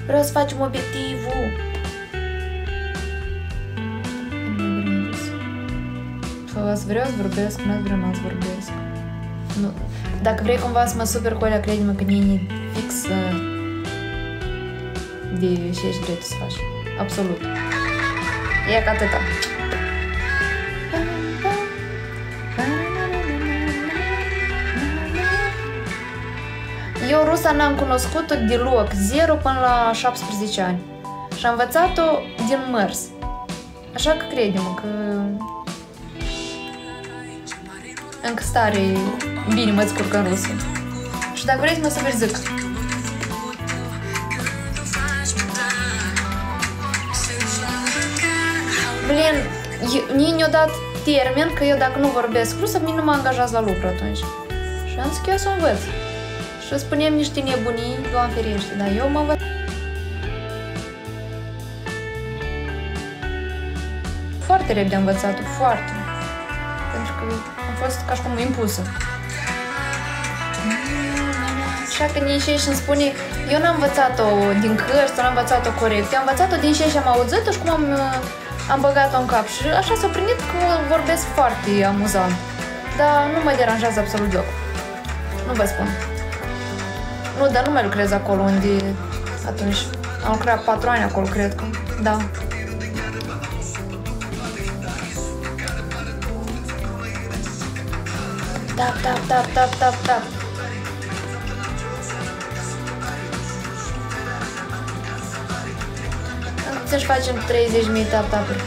Vreau să facem obiectivul. Ați vreau să vorbesc, nu ați vreau să vorbesc. Nu. Dacă vrei cumva să mă super cu alea, crede-mă că e fix de ce ești dreptul să faci. Absolut. E ca atâta. Eu rusa n-am cunoscut-o deloc, 0 până la 17 ani. Și am învățat-o din mers. Așa că crede-mă că încă stare bine mă descurc în rusă. Și dacă vrei să mă super zic. Blin, mie ne-a dat termen că eu dacă nu vorbesc rusă, mie nu mă angajați la lucru atunci. Și am zis că eu să învăț. Și spuneam niște nebunii, Doamne ferește, dar eu mă învăț. Foarte repede am învățat-o, foarte. Pentru că am fost ca și cum impusă. Așa că din ce și-mi spune, eu n-am învățat-o din cărți, n-am învățat-o corect. Eu am învățat-o din ce și-am auzit-o și cum am băgat-o în cap. Și așa s-a primit că vorbesc foarte amuzant. Dar nu mă deranjează absolut deloc. Nu vă spun. Nu, dar nu mai lucrez acolo unde atunci. Am lucrat 4 ani acolo, cred că. Da. Tap, tap, tap, tap, tap, tap. Să-și facem 30.000 tap-tapuri.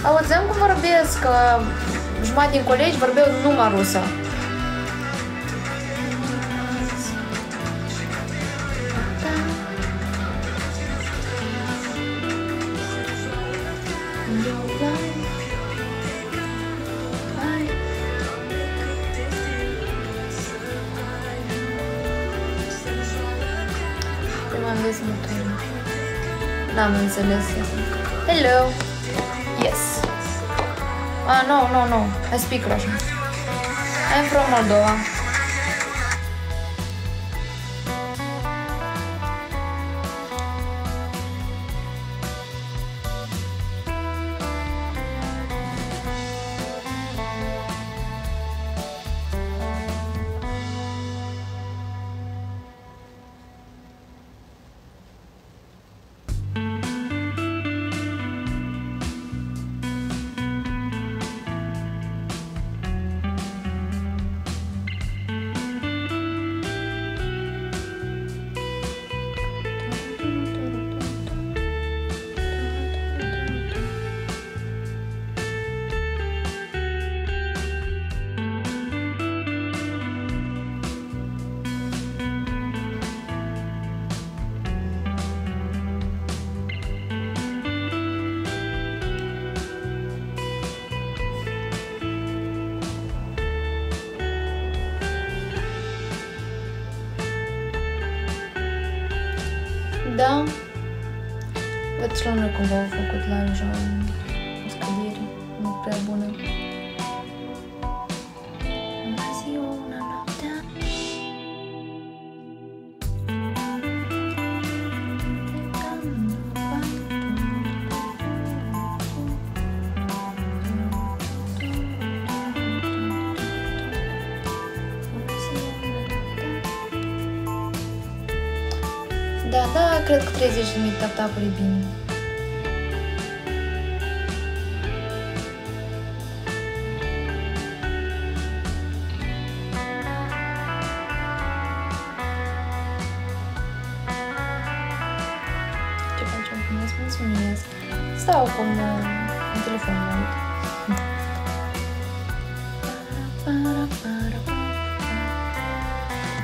Auzeam cum vorbesc, că jumătate din colegi vorbeau numai rusă. N-am înțeles. Hello. Yes. No. I speak Russian. I'm from Moldova. Da. Văd și la noi cumva au făcut la așa o scădere nu prea bună. Da, cred că 30.000 tap-tapuri e bine. Ce facem frumos? Mulțumesc! Stau acum în telefon mă uit.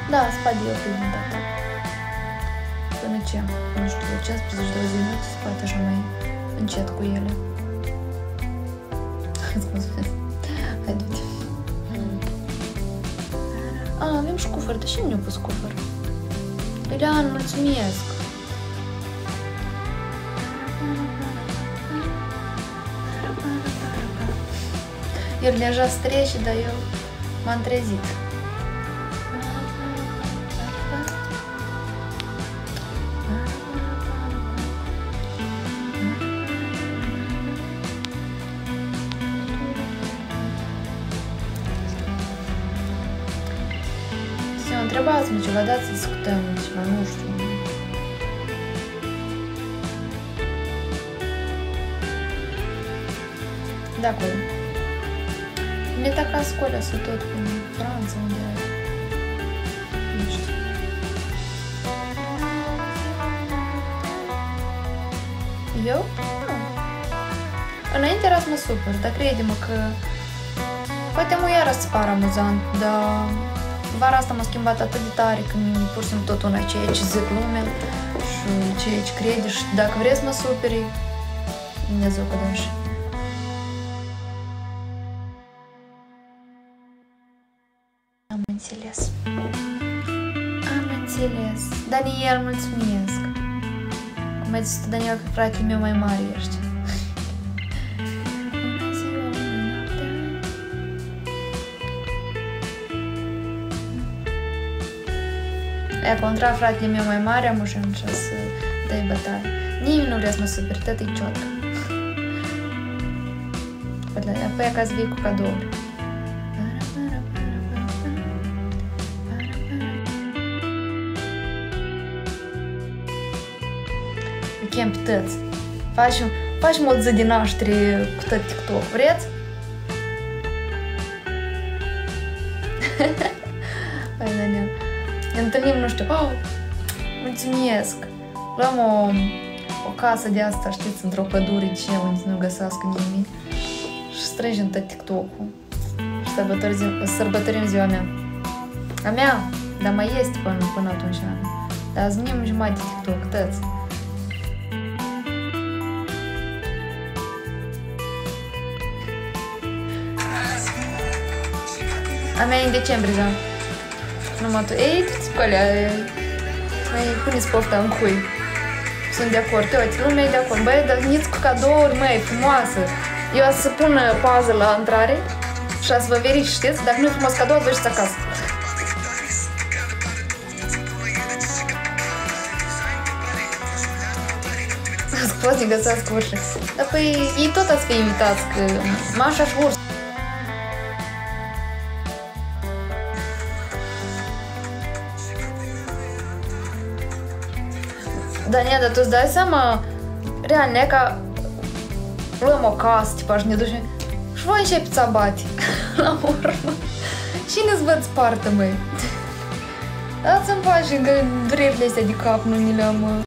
Da, spate eu pe din tap-tap. Până ce? Nu știu, 15-20 de minute se poate așa mai încet cu ele. Hai, du-te. Avem și cufăr. De ce nu ne-a pus cufăr? Ilean, mulțumesc! El deja strece, dar eu m-am trezit. întrebați-mă ceva, dați să discutăm ceva, nu știu. De acolo. Mi-e ca scoală să tot cu Franța, unde nu știu. Eu? Nu. Înainte era să mă supăr, dar crede-mă că poate mă iară să par amuzant, dar vara asta m-a schimbat atât de tare că pur și simplu tot una ceea ce zic lumea și ceea ce crede și dacă vreți să mă superi, Dumnezeu că dânși. Am înțeles. Am înțeles. Daniel, mulțumesc. Cum ai zis tu, Daniel, că fratele meu mai mare ești. E contra fratele meu mai mare, am ușit și să dai bătaie. Nimeni nu vrea să mă superi, tot e ciotcă. Apoi acasă vii cu cadouri. Îi chem pe tăți. Facem o zi de naștere cu tot TikTok, vreți? Hai, Daniel. Ne întâlnim, nu știu, mulțumesc! Luăm o casă de asta, știți, într-o pădure de ce unde nu găsească nimic și strângem tot TikTok-ul și sărbătorim ziua mea. A mea? Dar mai este până atunci. Dar azi mie jumătate de TikTok, tăți. A mea e în decembrie, da. Numai tu, ei, cu alea, mai puneți pofta în cui. Sunt de acord, uite, lumea e de acord. Băi, dar veniți cu cadouri, măi, frumoasă. Eu o să pun pază la intrare și o să vă verific, știți? Dacă nu e frumos cadou, vă ieșiți acasă. Poți să găsească orice. Dar păi, ei tot ați fi invitați, că Mașa și Urs. Dania, dar tu îți dai seama, real, neca, luăm o casă, tipa, și ne ducem și voi începeți să bate, la urmă. Cine-ți vă-ți partă, măi? Dați-mi pași, că durerile astea de cap nu ni le-am...